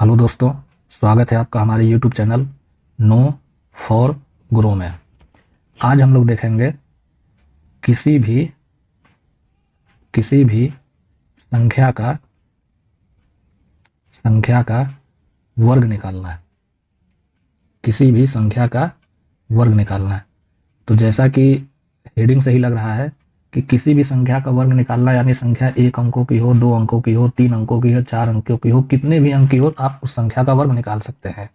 Hello दोस्तों, स्वागत है आपका हमारे YouTube channel know for grow में। आज हम लोग देखेंगे किसी भी संख्या का वर्ग निकालना है। किसी भी संख्या का वर्ग निकालना है। तो जैसा कि हेडिंग से ही लग रहा है कि किसी भी संख्या का वर्ग निकालना, यानी संख्या 1 अंकों की हो, 2 अंकों की हो, 3 अंकों की हो, 4 अंकों की हो, कितने भी अंक की हो, आप उस संख्या का वर्ग निकाल सकते हैं।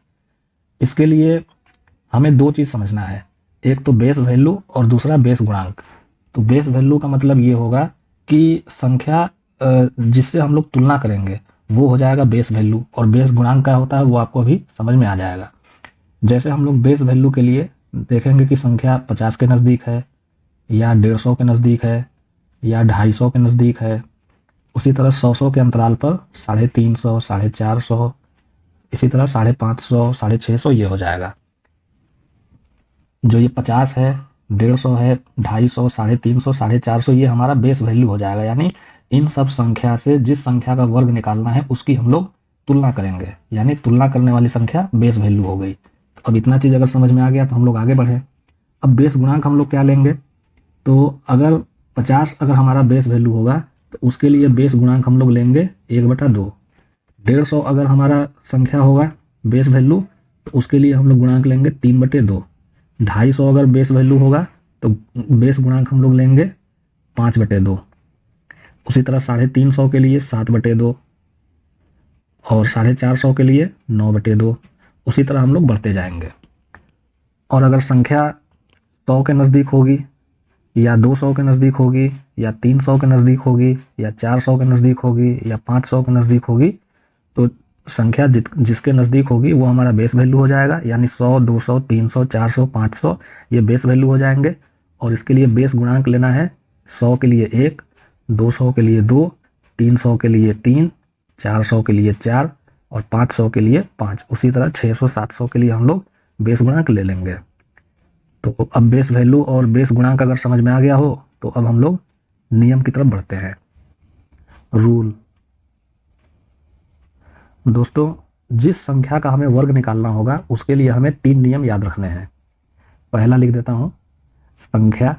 इसके लिए हमें दो चीज़ समझना है, एक तो बेस वैल्यू और दूसरा बेस गुणांक। तो बेस वैल्यू का मतलब ये होगा कि संख्या जिससे हम लोग तुलना करेंगे वो हो जाएगा बेस वैल्यू, और बेस गुणांक क्या होता है वो आपको अभी समझ में आ जाएगा। जैसे हम लोग बेस वैल्यू के लिए देखेंगे कि संख्या 50 के नज़दीक है, या 150 के नज़दीक है, या 250 के नज़दीक है। उसी तरह 100 के अंतराल पर 350, 450, इसी तरह 550, 650 ये हो जाएगा। जो ये 50 है, 150 है, 250, 350, 450 ये हमारा बेस वैल्यू हो जाएगा। यानी इन सब संख्या से जिस संख्या का वर्ग निकालना है उसकी हम लोग तुलना करेंगे, यानी तुलना करने वाली संख्या बेस वैल्यू हो गई। तो अब इतना चीज़ अगर समझ में आ गया तो हम लोग आगे बढ़े। अब बेस गुणांक हम लोग क्या लेंगे, तो अगर 50 अगर हमारा बेस वैल्यू होगा तो उसके लिए बेस गुणांक हम लोग लेंगे 1/2। 150 अगर हमारा संख्या होगा बेस वैल्यू तो उसके लिए हम लोग गुणांक लेंगे 3/2। 250 अगर बेस वैल्यू होगा तो बेस गुणांक हम लोग लेंगे 5/2। उसी तरह 350 के लिए 7/2 और 450 के लिए 9/2। उसी तरह हम लोग बढ़ते जाएंगे। और अगर संख्या 100 के नज़दीक होगी, या 200 के नज़दीक होगी, या 300 के नज़दीक होगी, या 400 के नज़दीक होगी, या 500 के नज़दीक होगी, तो संख्या जिसके नज़दीक होगी वो हमारा बेस वैल्यू हो जाएगा। यानी 100, 200, 300, 400, 500 ये बेस वैल्यू हो जाएंगे। और इसके लिए बेस गुणांक लेना है 100 के लिए 1, 200 के लिए 2, 300 के लिए 3, 400 के लिए 4 और 500 के लिए 5। उसी तरह 600, 700 के लिए हम लोग बेस गुणांक ले लेंगे। तो अब बेस वैल्यू और बेस गुणांक अगर समझ में आ गया हो तो अब हम लोग नियम की तरफ बढ़ते हैं। रूल। दोस्तों, जिस संख्या का हमें वर्ग निकालना होगा उसके लिए हमें 3 नियम याद रखने हैं। पहला लिख देता हूं, संख्या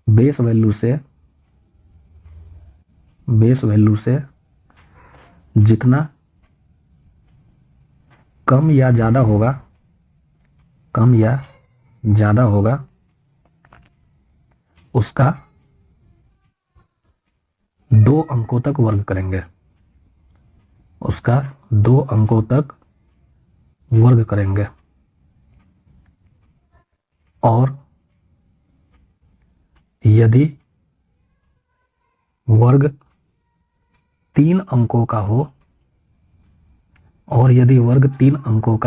बेस वैल्यू से जितना कम या ज़्यादा होगा उसका 2 अंकों तक वर्ग करेंगे। उसका 2 अंकों तक वर्ग करेंगे। और यदि वर्ग 3 अंकों का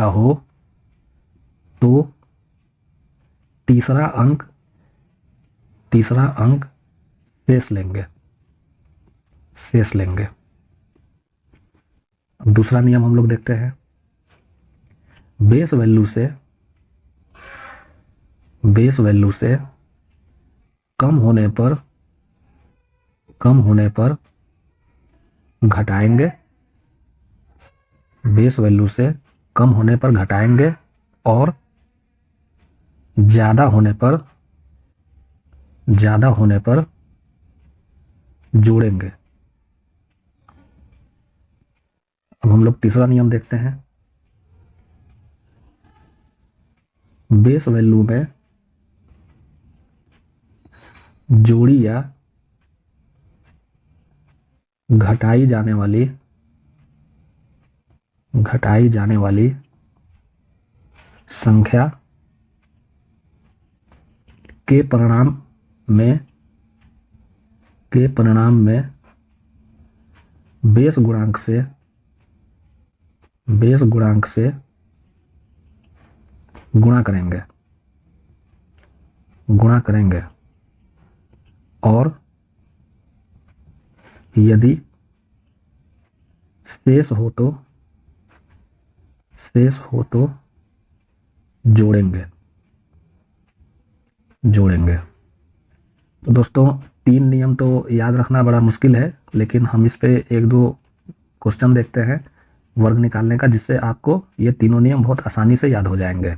हो, तो तीसरा अंक शेष लेंगे। अब दूसरा नियम हम लोग देखते हैं। बेस वैल्यू से कम होने पर घटाएंगे। बेस वैल्यू से कम होने पर घटाएंगे और ज़्यादा होने पर जोड़ेंगे। अब हम लोग तीसरा नियम देखते हैं। बेस वैल्यू में जोड़ी या घटाई जाने वाली संख्या के परिणाम में बेस गुणांक से गुणा करेंगे। और यदि शेष हो तो जोड़ेंगे। तो दोस्तों, 3 नियम तो याद रखना बड़ा मुश्किल है, लेकिन हम इस पे 1-2 क्वेश्चन देखते हैं वर्ग निकालने का, जिससे आपको ये तीनों नियम बहुत आसानी से याद हो जाएंगे।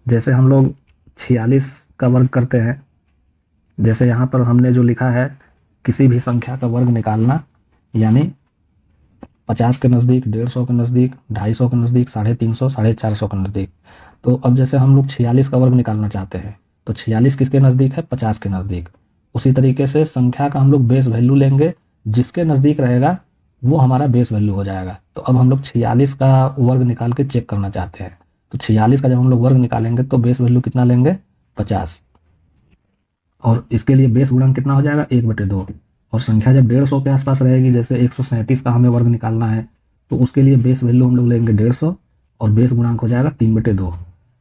जैसे हम लोग 46 का वर्ग करते हैं, जैसे यहाँ पर हमने जो लिखा है किसी भी संख्या का वर्ग निकालना, यानी 50 के नज़दीक, 150 के नज़दीक, 250 के नज़दीक, 350, 450 के नज़दीक। तो अब जैसे हम लोग 46 का वर्ग निकालना चाहते हैं, तो 46 किसके नज़दीक है? 50 के नज़दीक। उसी तरीके से संख्या का हम लोग बेस वैल्यू लेंगे, जिसके नज़दीक रहेगा वो हमारा बेस वैल्यू हो जाएगा। तो अब हम लोग 46 का वर्ग निकाल के चेक करना चाहते हैं, तो 46 का जब हम लोग वर्ग निकालेंगे तो बेस वैल्यू कितना लेंगे? 50। और इसके लिए बेस गुणन कितना हो जाएगा? 1/2। और संख्या जब 150 के आसपास रहेगी, जैसे 137 का हमें वर्ग निकालना है, तो उसके लिए बेस वैल्यू हम लोग लेंगे 150 और बेस गुणांक हो जाएगा 3/2।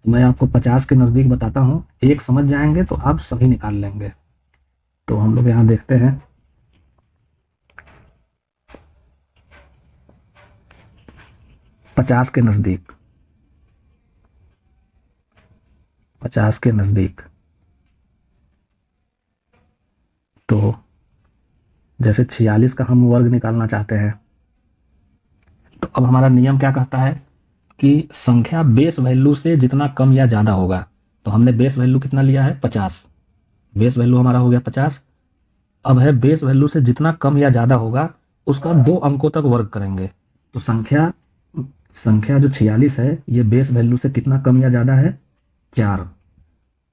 तो मैं आपको 50 के नज़दीक बताता हूँ, एक समझ जाएंगे तो आप सभी निकाल लेंगे। तो हम लोग यहाँ देखते हैं, 50 के नज़दीक, 50 के नज़दीक, तो जैसे 46 का हम वर्ग निकालना चाहते हैं, तो अब हमारा नियम क्या कहता है कि संख्या बेस वैल्यू से जितना कम या ज़्यादा होगा, तो हमने बेस वैल्यू कितना लिया है? 50। बेस वैल्यू हमारा हो गया 50। अब है बेस वैल्यू से जितना कम या ज़्यादा होगा उसका 2 अंकों तक वर्ग करेंगे। तो संख्या जो 46 है, ये बेस वैल्यू से कितना कम या ज़्यादा है? 4।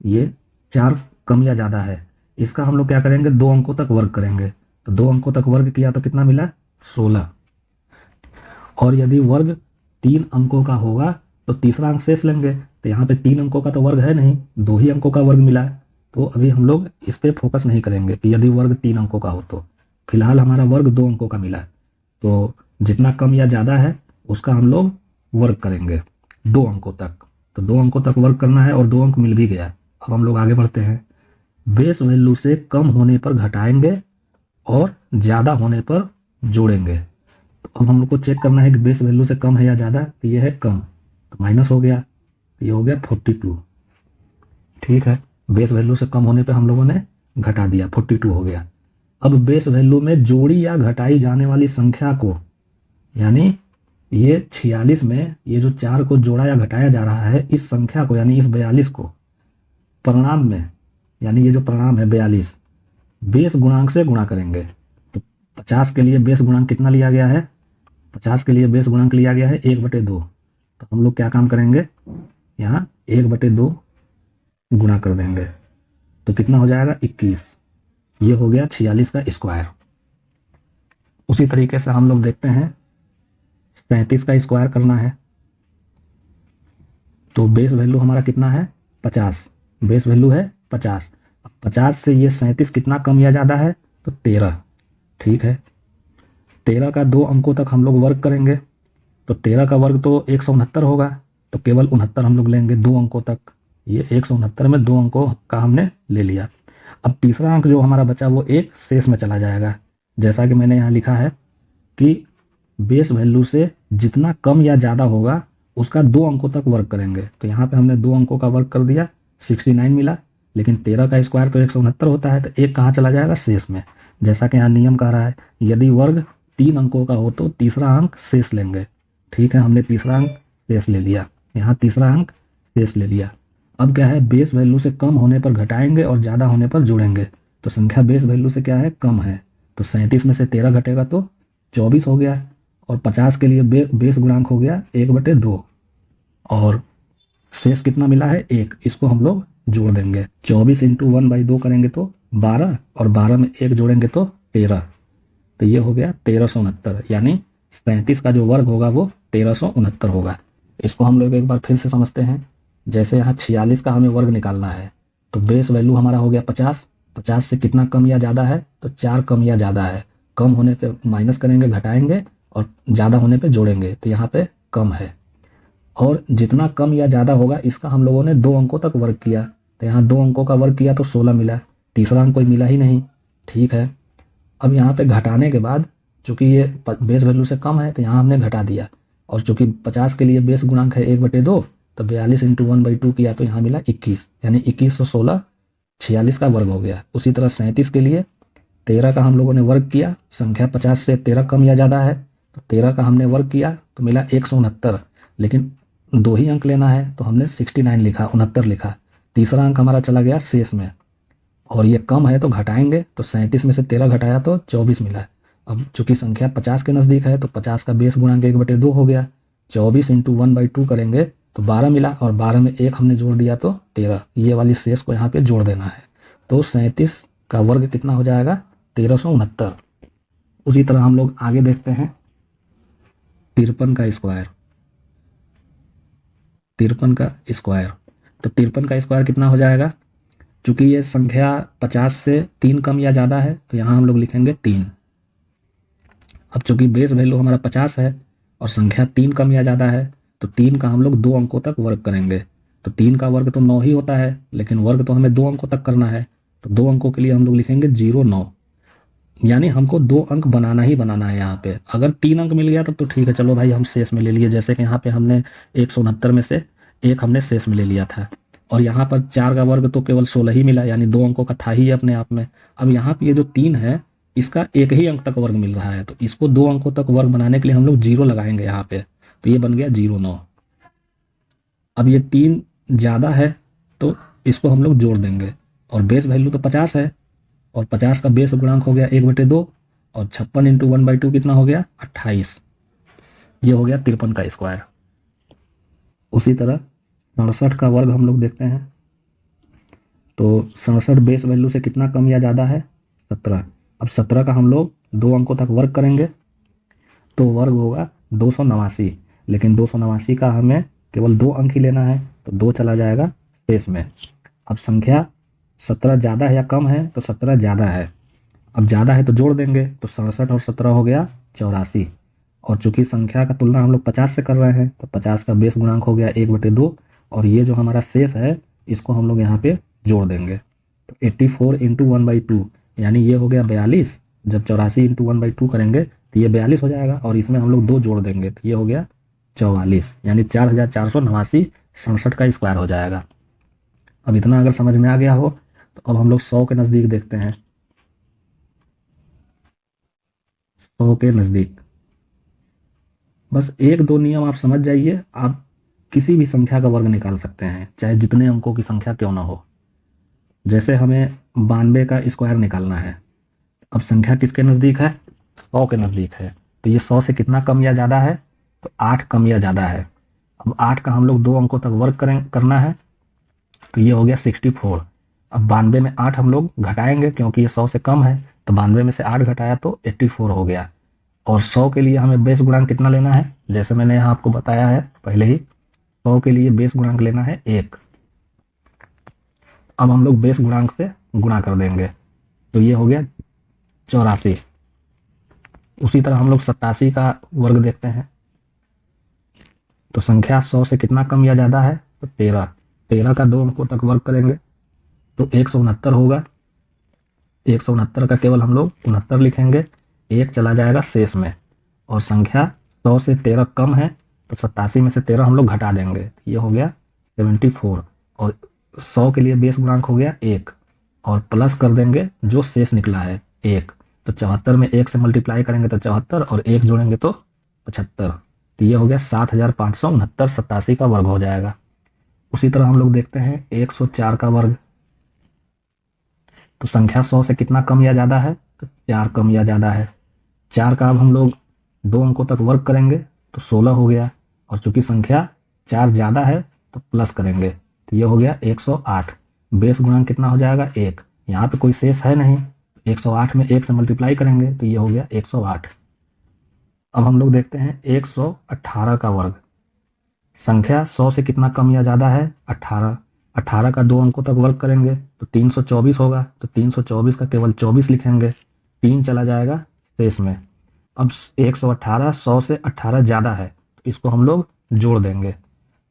ये 4 कम या ज़्यादा है, इसका हम लोग क्या करेंगे? 2 अंकों तक वर्ग करेंगे। तो 2 अंकों तक वर्ग किया तो कितना मिला? 16। और यदि वर्ग 3 अंकों का होगा तो तीसरा अंक शेष लेंगे। तो यहाँ पे 3 अंकों का तो वर्ग है नहीं, 2 ही अंकों का वर्ग मिला है। तो अभी हम लोग इस पे फोकस नहीं करेंगे कि यदि वर्ग 3 अंकों का हो। तो फिलहाल हमारा वर्ग 2 अंकों का मिला है, तो जितना कम या ज़्यादा है उसका हम लोग वर्ग करेंगे 2 अंकों तक। तो 2 अंकों तक वर्ग करना है और 2 अंक मिल भी गया। अब हम लोग आगे बढ़ते हैं, बेस वैल्यू से कम होने पर घटाएंगे और ज़्यादा होने पर जोड़ेंगे। तो अब हम लोग को चेक करना है कि बेस वैल्यू से कम है या ज़्यादा। तो ये है कम, तो माइनस हो गया, ये हो गया 42। ठीक है, बेस वैल्यू से कम होने पे हम लोगों ने घटा दिया, 42 हो गया। अब बेस वैल्यू में जोड़ी या घटाई जाने वाली संख्या को, यानी ये 46 में ये जो 4 को जोड़ा या घटाया जा रहा है, इस संख्या को यानी इस 42 को परिणाम में, यानी ये जो परिणाम है 42, बेस गुणांक से गुणा करेंगे। तो 50 के लिए बेस गुणांक कितना लिया गया है? 50 के लिए बेस गुणांक लिया गया है 1/2। तो हम लोग क्या काम करेंगे? यहाँ 1/2 गुणा कर देंगे, तो कितना हो जाएगा? 21। ये हो गया 46 का स्क्वायर। उसी तरीके से हम लोग देखते हैं 37 का स्क्वायर करना है। तो बेस वैल्यू हमारा कितना है? 50। बेस वैल्यू है 50। अब 50 से ये 37 कितना कम या ज़्यादा है? तो 13। ठीक है, 13 का 2 अंकों तक हम लोग वर्ग करेंगे। तो 13 का वर्ग तो 169 होगा, तो केवल 69 हम लोग लेंगे 2 अंकों तक। ये 169 में 2 अंकों का हमने ले लिया। अब तीसरा अंक जो हमारा बचा वो एक शेष में चला जाएगा। जैसा कि मैंने यहाँ लिखा है कि बेस वैल्यू से जितना कम या ज़्यादा होगा उसका 2 अंकों तक वर्ग करेंगे। तो यहाँ पे हमने 2 अंकों का वर्ग कर दिया, 69 मिला। लेकिन 13 का स्क्वायर तो 169 होता है, तो एक कहाँ चला जाएगा? शेष में। जैसा कि यहाँ नियम कह रहा है, यदि वर्ग 3 अंकों का हो तो तीसरा अंक शेष लेंगे। ठीक है, हमने तीसरा अंक शेष ले लिया, यहाँ तीसरा अंक शेष ले लिया। अब क्या है? बेस वैल्यू से कम होने पर घटाएंगे और ज़्यादा होने पर जोड़ेंगे। तो संख्या बेस वैल्यू से क्या है? कम है। तो 37 में से 13 घटेगा तो 24 हो गया। और 50 के लिए बेस गुणांक हो गया 1/2। और शेष कितना मिला है? 1। इसको हम लोग जोड़ देंगे। 24 × 1/2 करेंगे तो 12, और 12 में 1 जोड़ेंगे तो 13। तो ये हो गया 1369, यानी 37 का जो वर्ग होगा वो 1369 होगा। इसको हम लोग एक बार फिर से समझते हैं। जैसे यहाँ 46 का हमें वर्ग निकालना है, तो बेस वैल्यू हमारा हो गया 50। 50 से कितना कम या ज़्यादा है? तो 4 कम या ज़्यादा है। कम होने पे माइनस करेंगे, घटाएंगे, और ज़्यादा होने पे जोड़ेंगे। तो यहाँ पे कम है। और जितना कम या ज़्यादा होगा इसका हम लोगों ने 2 अंकों तक वर्ग किया। तो यहाँ 2 अंकों का वर्ग किया तो 16 मिला। तीसरा अंक कोई मिला ही नहीं। ठीक है, अब यहाँ पे घटाने के बाद चूँकि ये बेस वैल्यू से कम है तो यहाँ हमने घटा दिया। और चूँकि 50 के लिए बेस गुणांक है 1/2, तो 42 × 1/2 किया तो यहाँ मिला 21, यानी 2116 46 का वर्ग हो गया। उसी तरह 37 के लिए 13 का हम लोगों ने वर्ग किया। संख्या 50 से 13 कम या ज़्यादा है, तो 13 का हमने वर्ग किया तो मिला 169, लेकिन 2 ही अंक लेना है तो हमने 69 लिखा, 69 लिखा। तीसरा अंक हमारा चला गया शेष में, और ये कम है तो घटाएंगे, तो 37 में से 13 घटाया तो 24 मिला। अब चूंकि संख्या 50 के नज़दीक है तो 50 का बेस गुणांक 1/2 हो गया। 24 इंटू 1/2 करेंगे तो 12 मिला, और 12 में 1 हमने जोड़ दिया तो 13। ये वाली शेष को यहाँ पे जोड़ देना है। तो 37 का वर्ग कितना हो जाएगा? 1369। उसी तरह हम लोग आगे देखते हैं 53 का स्क्वायर। 53 का स्क्वायर, तो 53 का स्क्वायर कितना हो जाएगा? चूंकि ये संख्या 50 से 3 कम या ज़्यादा है तो यहाँ हम लोग लिखेंगे 3। अब चूंकि बेस वैल्यू हमारा 50 है और संख्या 3 कम या ज़्यादा है तो 3 का हम लोग 2 अंकों तक वर्ग करेंगे। तो 3 का वर्ग तो 9 ही होता है, लेकिन वर्ग तो हमें 2 अंकों तक करना है, तो 2 अंकों के लिए हम लोग लिखेंगे 09। यानी हमको 2 अंक बनाना ही बनाना है यहाँ पे। अगर 3 अंक मिल गया तब तो ठीक है, चलो भाई हम शेष में ले लिए। जैसे कि यहाँ पे हमने 169 में से 1 हमने शेष में ले लिया था, और यहाँ पर 4 का वर्ग तो केवल 16 ही मिला, यानी 2 अंकों का था ही अपने आप में। अब यहाँ पे ये जो 3 है इसका 1 ही अंक तक वर्ग मिल रहा है, तो इसको 2 अंकों तक वर्ग बनाने के लिए हम लोग 0 लगाएंगे यहाँ पे, तो ये बन गया 09। अब ये 3 ज़्यादा है तो इसको हम लोग जोड़ देंगे, और बेस वैल्यू तो 50 है, और 50 का बेस गुणांक हो गया 1/2, और 56 इंटू 1/2 कितना हो गया? 28। ये हो गया 53 का स्क्वायर। उसी तरह 67 का वर्ग हम लोग देखते हैं, तो 67 बेस वैल्यू से कितना कम या ज़्यादा है? 17। अब 17 का हम लोग 2 अंकों तक वर्ग करेंगे तो वर्ग होगा 289, लेकिन 289 का हमें केवल 2 अंक ही लेना है, तो 2 चला जाएगा शेष में। अब संख्या 17 ज़्यादा है या कम है? तो 17 ज़्यादा है। अब ज़्यादा है तो जोड़ देंगे, तो 67 और 17 हो गया 84। और चूंकि संख्या का तुलना हम लोग 50 से कर रहे हैं तो 50 का बेस गुणांक हो गया 1/2, और ये जो हमारा शेष है इसको हम लोग यहाँ पे जोड़ देंगे। तो 84 इंटू 1/2 यानी ये हो गया 42। जब 84 इंटू 1/2 करेंगे तो ये 42 हो जाएगा, और इसमें हम लोग 2 जोड़ देंगे तो ये हो गया 44, यानी 4489 67 का स्क्वायर हो जाएगा। अब इतना अगर समझ में आ गया हो तो अब हम लोग 100 के नज़दीक देखते हैं। 100 के नज़दीक बस 1-2 नियम आप समझ जाइए, आप किसी भी संख्या का वर्ग निकाल सकते हैं, चाहे जितने अंकों की संख्या क्यों ना हो। जैसे हमें 92 का स्क्वायर निकालना है, अब संख्या किसके नज़दीक है? 100 के नज़दीक है, तो ये 100 से कितना कम या ज़्यादा है? तो 8 कम या ज़्यादा है। अब 8 का हम लोग 2 अंकों तक वर्ग करना है, तो ये हो गया 64। अब 92 में 8 हम लोग घटाएंगे क्योंकि ये 100 से कम है, तो 92 में से 8 घटाया तो 84 हो गया। और 100 के लिए हमें बेस गुणांक कितना लेना है? जैसे मैंने यहाँ आपको बताया है पहले ही, 100 के लिए बेस गुणांक लेना है 1। अब हम लोग बेस गुणांक से गुणा कर देंगे, तो ये हो गया 84। उसी तरह हम लोग 87 का वर्ग देखते हैं, तो संख्या 100 से कितना कम या ज़्यादा है? तो 13। 13 का 2 अंकों तक वर्ग करेंगे तो 169 होगा। 169 का केवल हम लोग 69 लिखेंगे, 1 चला जाएगा शेष में, और संख्या 100 से 13 कम है तो 87 में से 13 हम लोग घटा देंगे, ये हो गया 74। और 100 के लिए बेस गुणांक हो गया 1, और प्लस कर देंगे जो शेष निकला है 1, तो 74 में 1 से मल्टीप्लाई करेंगे तो 74, और 1 जोड़ेंगे तो 75, तो ये हो गया 7569 87 का वर्ग हो जाएगा। उसी तरह हम लोग देखते हैं 104 का वर्ग, तो संख्या 100 से कितना कम या ज़्यादा है? तो 4 कम या ज़्यादा है। 4 का अब हम लोग 2 अंकों तक वर्ग करेंगे तो 16 हो गया, और चूंकि संख्या 4 ज़्यादा है तो प्लस करेंगे, तो ये हो गया 108। बेस गुणांक कितना हो जाएगा? 1। यहाँ पे कोई शेष है नहीं, 108 में 1 से मल्टीप्लाई करेंगे तो ये हो गया 108। अब हम लोग देखते हैं 118 का वर्ग, संख्या 100 से कितना कम या ज़्यादा है? 18। 18 का 2 अंकों तक वर्ग करेंगे तो 324 होगा, तो 324 का केवल 24 लिखेंगे, 3 चला जाएगा शेष में। अब 118 100 से 18 ज़्यादा है तो इसको हम लोग जोड़ देंगे,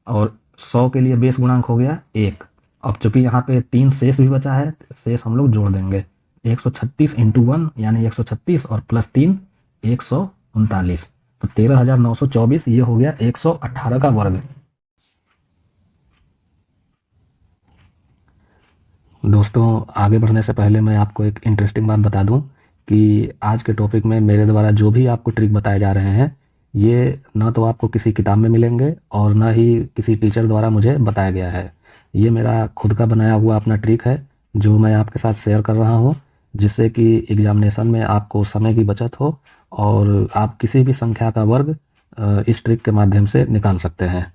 और 100 के लिए बेस गुणांक हो गया 1। अब चूंकि यहाँ पे 3 शेष भी बचा है, शेष हम लोग जोड़ देंगे, 136 इंटू 1 यानी 136, और प्लस 3 139, तो 13,924। ये हो गया 118 का वर्ग। दोस्तों आगे बढ़ने से पहले मैं आपको एक इंटरेस्टिंग बात बता दूं कि आज के टॉपिक में मेरे द्वारा जो भी आपको ट्रिक बताए जा रहे हैं, ये ना तो आपको किसी किताब में मिलेंगे और ना ही किसी टीचर द्वारा मुझे बताया गया है। ये मेरा खुद का बनाया हुआ अपना ट्रिक है जो मैं आपके साथ शेयर कर रहा हूँ, जिससे कि एग्जामिनेशन में आपको समय की बचत हो और आप किसी भी संख्या का वर्ग इस ट्रिक के माध्यम से निकाल सकते हैं,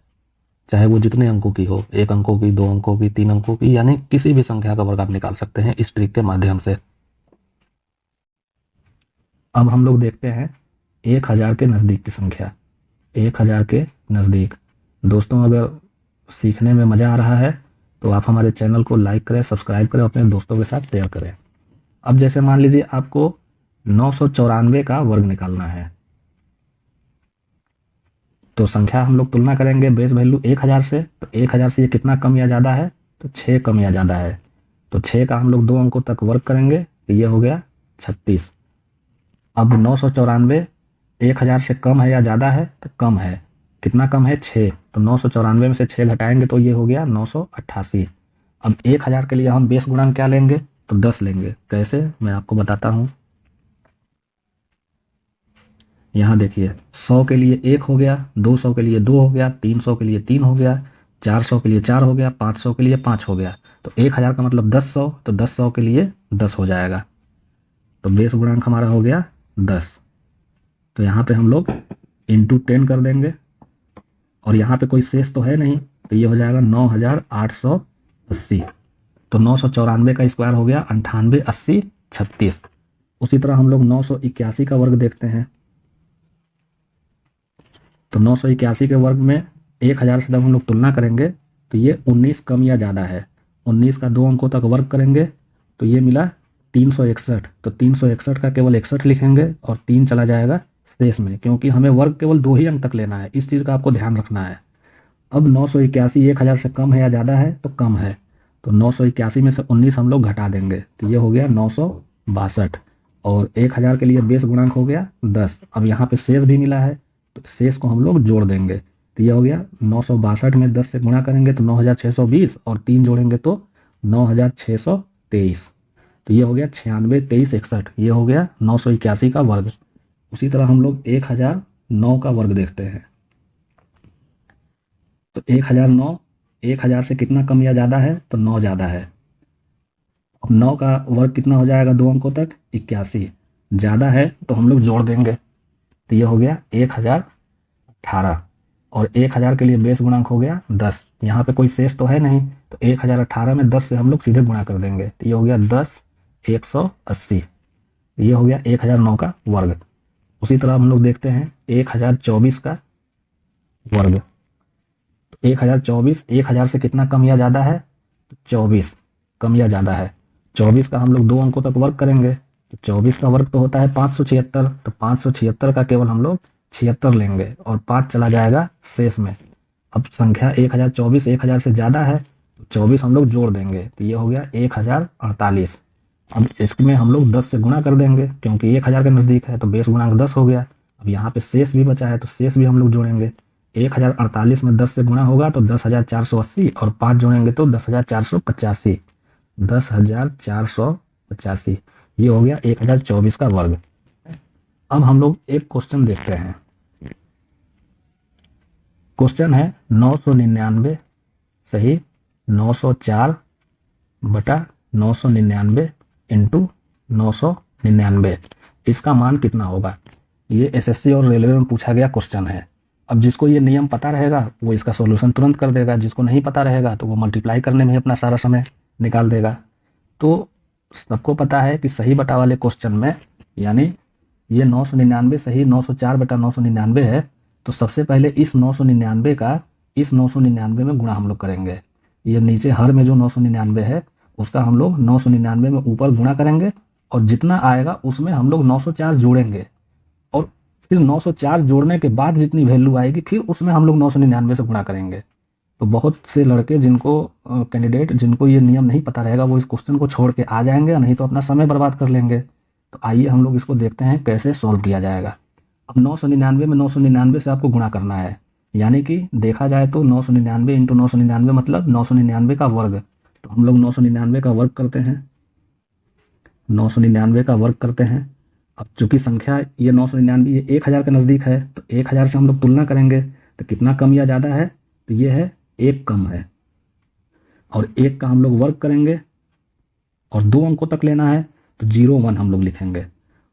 चाहे वो जितने अंकों की हो, 1 अंकों की, 2 अंकों की, 3 अंकों की, यानी किसी भी संख्या का वर्ग आप निकाल सकते हैं इस ट्रिक के माध्यम से। अब हम लोग देखते हैं 1000 के नज़दीक की संख्या। 1000 के नज़दीक दोस्तों, अगर सीखने में मज़ा आ रहा है तो आप हमारे चैनल को लाइक करें, सब्सक्राइब करें, अपने दोस्तों के साथ शेयर करें। अब जैसे मान लीजिए आपको 994 का वर्ग निकालना है, तो संख्या हम लोग तुलना करेंगे बेस वैल्यू 1000 से। तो 1000 से ये कितना कम या ज़्यादा है? तो 6 कम या ज़्यादा है। तो 6 का हम लोग 2 अंकों तक वर्ग करेंगे तो ये हो गया 36। अब 994 1000 से कम है या ज़्यादा है? तो कम है। कितना कम है? 6। तो 994 में से 6 घटाएंगे तो ये हो गया 988। अब 1000 के लिए हम बेस गुणांक क्या लेंगे? तो 10 लेंगे। कैसे, मैं आपको बताता हूँ। यहाँ देखिए, 100 के लिए 1 हो गया, 200 के लिए 2 हो गया, 300 के लिए 3 हो गया, 400 के लिए 4 हो गया, 500 के लिए 5 हो गया। तो 1000 का मतलब 10 तो 10 के लिए 10 हो जाएगा। तो बेस गुणांक हमारा हो गया 10। तो यहाँ पे हम लोग इंटू 10 कर देंगे और यहाँ पे कोई शेष तो है नहीं, तो ये हो जाएगा 9880। तो 994 का स्क्वायर हो गया 98, 80, 36। उसी तरह हम लोग 981 का वर्ग देखते हैं। तो 981 के वर्ग में 1000 से जब हम लोग तुलना करेंगे तो ये 19 कम या ज़्यादा है। 19 का 2 अंकों तक वर्ग करेंगे तो ये मिला 361। तो 361 का केवल 61 लिखेंगे और 3 चला जाएगा शेष में, क्योंकि हमें वर्ग केवल 2 ही अंक तक लेना है। इस चीज़ का आपको ध्यान रखना है। अब 981 1000 से कम है या ज़्यादा है? तो कम है। तो 981 में से 19 हम लोग घटा देंगे तो ये हो गया 962। और 1000 के लिए बेस गुणांक हो गया 10। अब यहाँ पे शेष भी मिला है तो शेष को हम लोग जोड़ देंगे तो ये हो गया 962 में 10 से गुणा करेंगे तो 9620 और 3 जोड़ेंगे तो 9623। तो ये हो गया 96, 23, 61। ये हो गया 981 का वर्ग। उसी तरह हम लोग 1009 का वर्ग देखते हैं। तो 1009, 1000 से कितना कम या ज़्यादा है? तो 9 ज़्यादा है। अब 9 का वर्ग कितना हो जाएगा 2 अंकों तक? 81। ज़्यादा है तो हम लोग जोड़ देंगे तो ये हो गया 1018। और 1000 के लिए बेस गुणांक हो गया 10। यहाँ पे कोई शेष तो है नहीं, तो 1018 में 10 से हम लोग सीधे गुणा कर देंगे तो ये हो गया 10, 180। ये हो गया 1009 का वर्ग। उसी तरह हम लोग देखते हैं 1024 का वर्ग। तो 1024, 1000 से कितना कम या ज़्यादा है? तो 24 कम या ज़्यादा है। 24 का हम लोग 2 अंकों तक वर्ग करेंगे तो 24 का वर्ग तो होता है 576। तो 576 का केवल हम लोग 76 लेंगे और 5 चला जाएगा शेष में। अब संख्या 1024 1000 से ज़्यादा है तो 24 हम लोग जोड़ देंगे तो ये हो गया 1048। अब इसमें हम लोग 10 से गुणा कर देंगे क्योंकि 1000 के नज़दीक है तो बेस गुणांक 10 हो गया। अब यहाँ पे शेष भी बचा है तो शेष भी हम लोग जोड़ेंगे। 1048 में 10 से गुणा होगा तो 10,480 और 5 जोड़ेंगे तो 10,485। 10,485 ये हो गया 1024 का वर्ग। अब हम लोग एक क्वेश्चन देखते हैं। क्वेश्चन है 999 सही 904 बटा 999 इंटू 999, इसका मान कितना होगा? ये एसएससी और रेलवे में पूछा गया क्वेश्चन है। अब जिसको ये नियम पता रहेगा वो इसका सॉल्यूशन तुरंत कर देगा, जिसको नहीं पता रहेगा तो वो मल्टीप्लाई करने में अपना सारा समय निकाल देगा। तो सबको पता है कि सही बटा वाले क्वेश्चन में, यानी ये 999 सही 904 बटा 999 है, तो सबसे पहले इस 999 का इस 999 में गुणा हम लोग करेंगे। ये नीचे हर में जो 999 है उसका हम लोग 999 में ऊपर गुणा करेंगे और जितना आएगा उसमें हम लोग 904 जोड़ेंगे और फिर 904 जोड़ने के बाद जितनी वैल्यू आएगी फिर उसमें हम लोग 999 से गुणा करेंगे। तो बहुत से लड़के जिनको कैंडिडेट जिनको ये नियम नहीं पता रहेगा वो इस क्वेश्चन को छोड़ के आ जाएंगे, नहीं तो अपना समय बर्बाद कर लेंगे। तो आइए हम लोग इसको देखते हैं कैसे सॉल्व किया जाएगा। अब 999 में 999 से आपको गुणा करना है, यानी कि देखा जाए तो 999 इंटू 999 मतलब 999 का वर्ग। तो हम लोग 999 का वर्ग करते हैं, 999 का वर्ग करते हैं अब चूंकि संख्या ये 999 ये 1000 के नज़दीक है, तो 1000 से हम लोग तुलना करेंगे तो कितना कम या ज़्यादा है, तो ये है 1 कम है, और 1 का हम लोग वर्ग करेंगे और 2 अंकों तक लेना है तो 01 हम लोग लिखेंगे,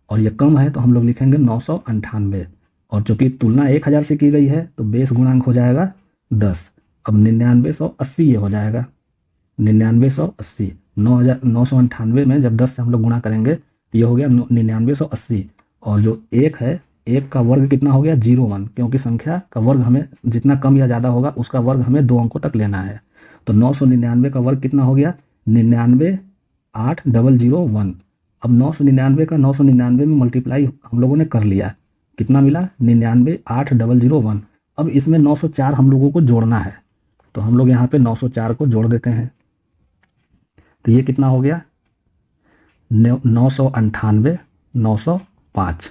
और ये कम है तो हम लोग लिखेंगे 998। और चूंकि तुलना 1000 से की गई है तो बेस गुणांक हो जाएगा 10। अब 9980 ये हो जाएगा, 9980 998 में जब 10 से हम लोग गुणा करेंगे तो ये हो गया 9980। और जो 1 है, 1 का वर्ग कितना हो गया 01, क्योंकि संख्या का वर्ग हमें जितना कम या ज़्यादा होगा उसका वर्ग हमें 2 अंकों तक लेना है। तो 999 का वर्ग कितना हो गया 99,8001। अब 999 का 999 में मल्टीप्लाई हम लोगों ने कर लिया, कितना मिला 99,8001। अब इसमें 904 हम लोगों को जोड़ना है, तो हम लोग यहाँ पे 904 को जोड़ देते हैं, तो ये कितना हो गया 998 905।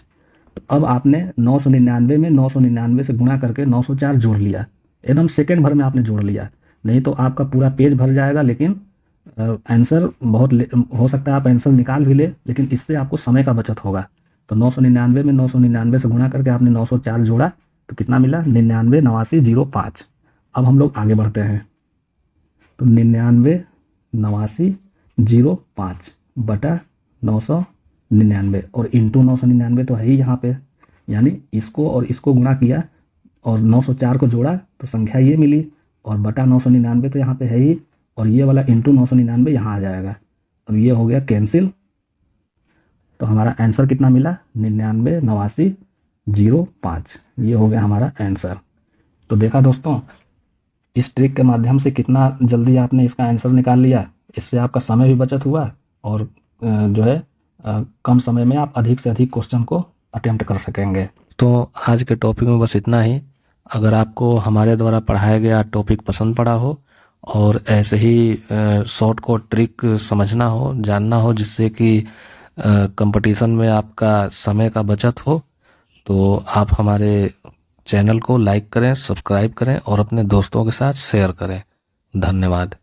तो अब आपने 999 में 999 से गुणा करके 904 जोड़ लिया, एकदम सेकेंड भर में आपने जोड़ लिया, नहीं तो आपका पूरा पेज भर जाएगा। लेकिन आंसर बहुत हो सकता है आप आंसर निकाल भी ले, लेकिन इससे आपको समय का बचत होगा। तो 999 में 999 से गुणा करके आपने 904 जोड़ा तो कितना मिला 99,89,05। अब हम लोग आगे बढ़ते हैं, तो 99,89,05 बटा 999 और इंटू 999 तो है ही यहाँ पे, यानी इसको और इसको गुणा किया और 904 को जोड़ा तो संख्या ये मिली, और बटा 999 तो यहाँ पे है ही, और ये वाला इंटू 999 यहाँ आ जाएगा। अब ये हो गया कैंसिल, तो हमारा आंसर कितना मिला 99,89,05। ये हो गया हमारा आंसर। तो देखा दोस्तों, इस ट्रिक के माध्यम से कितना जल्दी आपने इसका आंसर निकाल लिया। इससे आपका समय भी बचत हुआ और जो है कम समय में आप अधिक से अधिक क्वेश्चन को अटेम्प्ट कर सकेंगे। तो आज के टॉपिक में बस इतना ही। अगर आपको हमारे द्वारा पढ़ाया गया टॉपिक पसंद पड़ा हो और ऐसे ही शॉर्ट कोड ट्रिक समझना हो, जानना हो, जिससे कि कंपटीशन में आपका समय का बचत हो, तो आप हमारे चैनल को लाइक करें, सब्सक्राइब करें और अपने दोस्तों के साथ शेयर करें। धन्यवाद।